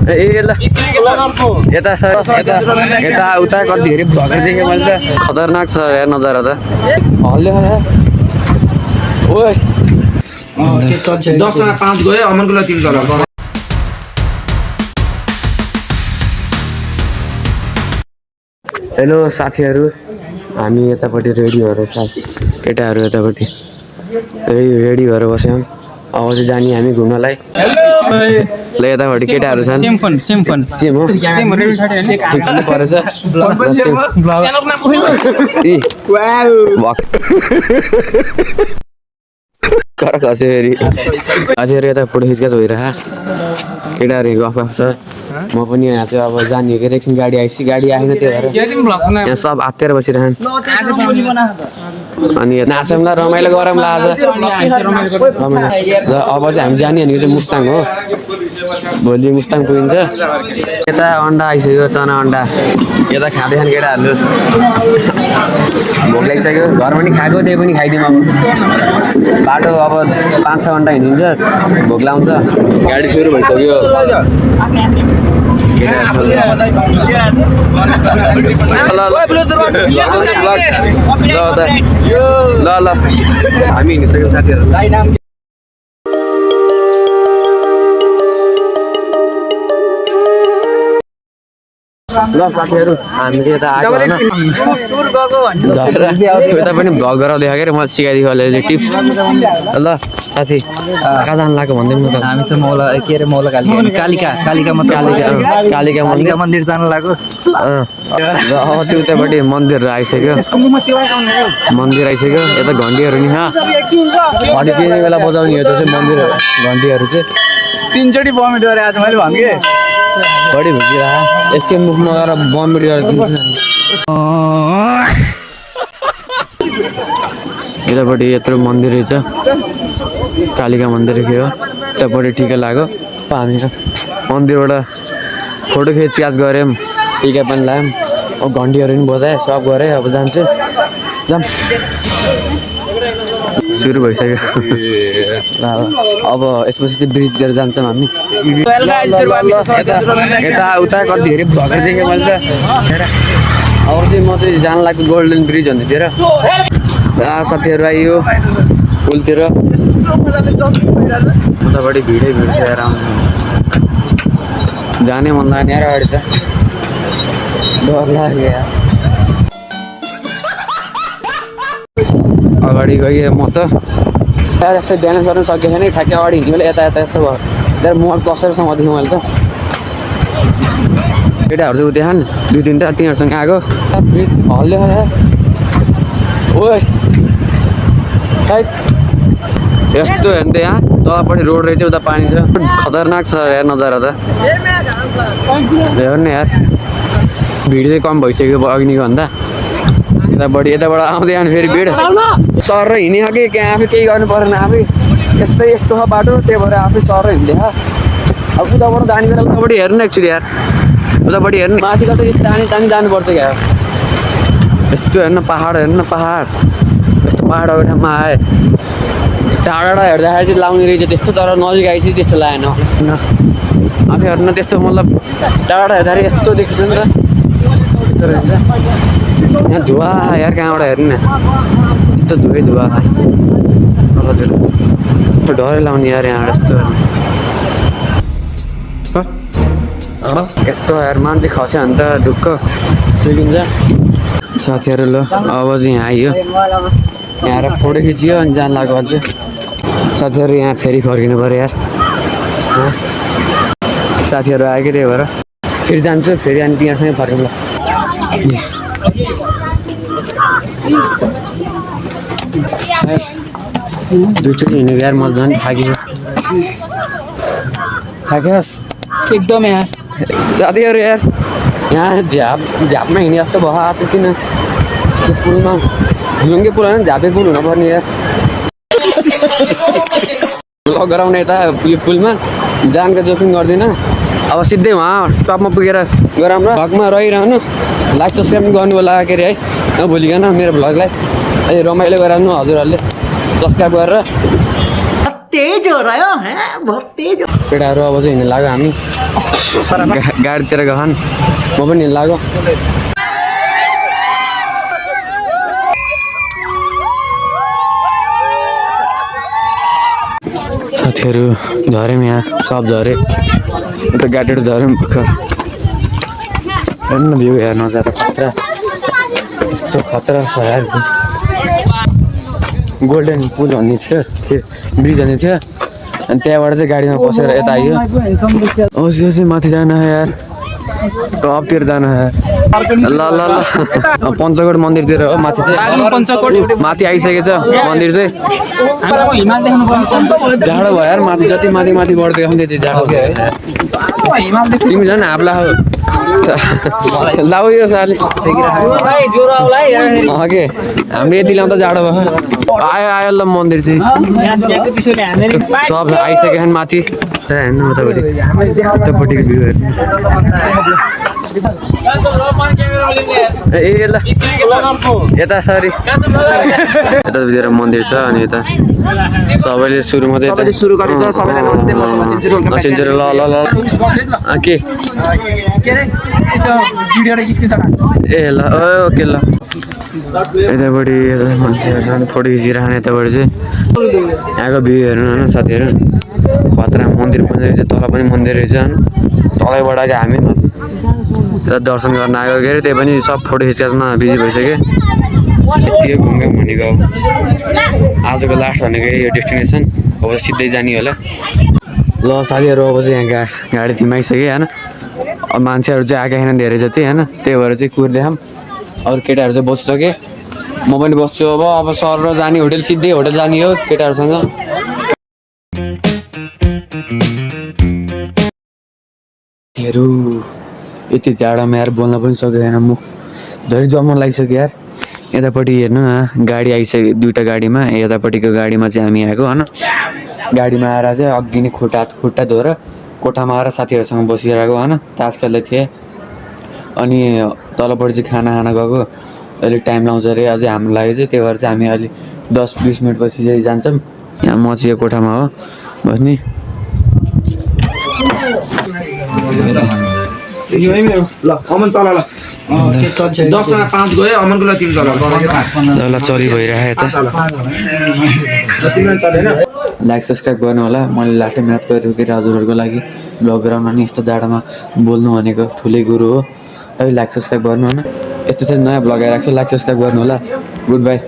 ए ल यता यता उता कति धेरै भर्खर देखेँ मैले त खतरनाक छ यार नजारा त हल्यो ओए 10 मा 5 गयो अमनको लागि 3 गयो हेलो साथीहरू हामी यतापट्टि रेडी भएर केटाहरू यतापट्टि रेडी भएर बस्यौँ अब चाहिँ जाने हामी घुम्नलाई ल यतापट्टि केटाहरू छन् सेम हो ठिक छ परेछ कर खस्यो फेरि साथीहरू यता फोटो खिचकाच भइरह केटाहरू गफ गफ छ म पनि यहाँ चाहिँ अब जाने के एकछिन गाडी आइसी गाडी आएन त्यही भएर यहाँ सब आत्तेर बसिरहन् अनि नाचौँला रमाइलो गरौँला आज र अब चाहिँ हामी जाने भनेको चाहिँ मुस्ताङ हो भोलि मुस्ताङ पुगिन्छ यता अन्डा आइसक्यो चना अन्डा यता खाँदैछन् केटाहरू भोक लागिसक्यो घर पनि खाएको त्यही पनि खाइदिउँ अब बाटो अब 5-6 घन्टा हिँडिन्छ भोक लाउँछ गाडी सुरु भइसक्यो ल हामी हिँडिसक्यौँ साथीहरू ल साथीहरू हामी चाहिँ यता आएको होइन यता पनि भ्लग गराउँदै खाएर म सिकाइदिएको अलिअलि टिप्स ल साथी कहाँ जानु लाग्यो भन्दै म त हामी चाहिँ मौला के अरे मौला कालिका मन्दिर जानु लाग्यो र अब त्यो उतापट्टि मन्दिरहरू आइसक्यो यता घन्टीहरू नि घन्टी तिनी बेला बजाउने हो त्यो चाहिँ मन्दिर घन्टीहरू चाहिँ 3 चोटि बमिट गरे आज मैले भने बढी भुकिरह यस्तै मुखमा गएर बमिट गरेर यतापट्टि यत्रो मन्दिर रहेछ कालिका मन्दिर के हो यतापट्टि टिका लाग्यो हामी मन्दिरबाट फोटो खिचकाच गऱ्यौँ टिका पनि लगायौँ अब घन्टीहरू पनि बजाएँ सब गरेँ अब जान्छु जाऊँ सुरु भइसक्यो अब यसपछि चाहिँ ब्रिजतिर जान्छौँ हामी यता उता कति धेरै भर्खर देखेँ मैले त अब चाहिँ म चाहिँ जान लाग्छु गोल्डन ब्रिज भन्नेतिर साथीहरू आइयो पुलतिर उतापट्टि भिडै भिड छ यार जाने मन लाग्ने यार अगाडि त डर लाग्यो यार अगाडि गएँ म त यस्तै ब्यालेन्स गर्न सकेको छैन ठ्याक्कै अगाडि हिँड्यो मैले यता यस्तो भयो त्यहाँ म कसरीसम्म देखेँ मैले त केटाहरू चाहिँ उता 2-3टा तिनीहरूसँग आएको ब्रिज हल्यो ओए यस्तो हेर्नु त यहाँ तलपट्टि रोड रहेछ उता पानी छ खतरनाक छ यार नजारा त हेर्नु यार भिड चाहिँ कम भइसक्यो अघिनिको भन्दा यताबाट आउँदै आउने फेरि भिड सर हिँड्यो कि त्यहाँ आफै केही गर्नु परेन आफै यस्तो छ बाटो त्यही भएर आफै सर हिँड्यो अब उताबाट जाने बेला उतापट्टि हेर्नु एक्चुली यार उतापट्टि हेर्नु माथि कतै तानी जानुपर्छ क्या यस्तो हेर्नु पहाड यस्तो पहाडको ठाउँमा आए टाढा हेर्दाखेरि चाहिँ लाउने रहेछ त्यस्तो तर नजिक आएपछि त्यस्तो लागेन आफै हेर्नु त्यस्तो मतलब टाढा हेर्दाखेरि यस्तो देखेछ नि त यस्तो रहेछ यहाँ धुवा यार कहाँबाट हेर्नु न यस्तो धुवा तलतिर डरै लाउने यार यहाँ यस्तो यस्तो यार मान्छे खस्यो भने त ढुक्क सुकिन्छ साथीहरू ल अब चाहिँ यहाँ आइयो यहाँ फोटो खिचियो अनि जान लाग्यो अझै साथीहरू यहाँ फेरि फर्किनु पऱ्यो यार साथीहरू आयो कि त्यही भएर फेरि जान्छु फेरि अनि तिनीहरूसँगै फर्किनु दुईचोटि हिँडेको यार म झन् थाक्योस् एकदम यार साथीहरू यार यहाँ झ्यापमा हिँडे जस्तो भयो आज किन त्यो पुलमा झुलुङ्गे पुल होइन झापे पुल हुनुपर्ने यार भ्लग गराउने यता यो पुलमा जानको जोखिम गर्दिनँ अब सिधै उहाँ टपमा पुगेर गराउँ र भ्लगमा रहिरहनु लाइक सब्सक्राइब पनि गर्नु होला के अरे है नभुलिकन मेरो भ्लगलाई रमाइलो गराउनु हजुरहरूले सब्सक्राइब गरेर तेज हो रहा है बहुत तेज हो केटाहरू अब चाहिँ हिँड्न लाग्यो हामी गाडीतिर गहन म पनि हिँड्न लाग्यो साथीहरू झऱ्यौँ यहाँ सब झऱ्यो अन्त गाडीहरू झऱ्यौँ भर्खर हेर्नु न भ्यू हेर्नु नजारा खतरा यस्तो खतरा छ यार गोल्डन पुल भन्ने थियो ब्रिज भन्ने थियो अनि त्यहाँबाट चाहिँ गाडीमा बसेर यता आयो औ यो चाहिँ माथि जान है यार टपतिर जान है ल ल ल पञ्चकोट मन्दिरतिर हो माथि चाहिँ माथि आइसकेछ मन्दिर चाहिँ जाडो भयो यार माथि जति माथि माथि बढ्दै आउँ त्यति जाडो तिमी झन् हाप्ला हो लाउ यो साले के हामीले यति ल्याउँदा जाडो भयो आयो आयो ल मन्दिर चाहिँ सब आइसक्यो माथि हेर्नु उतापट्टिको भ्यू हेर्नु ए ल यता सरी यतातिर मन्दिर छ अनि यता सबैले सुरुमा चाहिँ सुरु गरेछ सबैलाई नमस्ते म सिन्चेर ल ल ल के भिडियो र स्क्रिनशट ए ल ओके ल यतापट्टि मान्छेहरू फोटो खिचिरहने यतापट्टि चाहिँ यहाँको भ्यू हेर्नु होइन साथीहरू खतरा मन्दिर पनि रहेछ तल पनि मन्दिर रहेछ तलैबाट चाहिँ हामी दर्शन गर्न आएको के अरे त्यही पनि सब फोटो खिचमा बिजी भइसक्यो यति घुम्यौँ भनेको आजको लास्ट भनेको यो डेस्टिनेसन अब सिधै जाने होला ल साथीहरू अब चाहिँ यहाँ गाडी थिमाइसक्यो होइन अब मान्छेहरू चाहिँ आएका छैन धेरै जति होइन त्यही भएर चाहिँ कुर्दैछौँ अरू केटाहरू चाहिँ बसिसके म पनि बस्छु अब सर र जाने होटेल सिधै होटेल जाने हो केटाहरूसँग यति जाडोमा यार बोल्न पनि सकेको छैन म धेरै जम्न लागिसक्यो यार यतापट्टि हेर्नु गाडी आइसक्यो दुईवटा गाडीमा यतापट्टिको गाडीमा चाहिँ हामी आएको होइन गाडीमा आएर चाहिँ अघि नै खुट्टा धोएर कोठामा आएर साथीहरूसँग बसिरहेको होइन तास खेल्दै थिएँ अनि तलपट्टि चाहिँ खाना खान गएको अलिक टाइम लाउँछ अरे अझै हाम्रो लागि चाहिँ त्यही भएर चाहिँ हामी अलि 10-20 मिनट पछि चाहिँ जान्छौँ यहाँ म चाहिँ यो कोठामा हो बस्ने ल अमन चला ल 10 मा 5 गयो अमनको लागि 3 चला ल चली भइरहेको यता लाइक सब्सक्राइब गर्नु होला मैले लास्टै मिहिनेत गरेर हजुरहरूको लागि ब्लग गराउन अनि यस्तो जाडोमा बोल्नु भनेको ठुलै कुरो हो है लाइक सब्सक्राइब गर्नु होइन यस्तो चाहिँ नयाँ ब्लग आइरहेको छ लाइक सब्सक्राइब गर्नु होला गुड बाई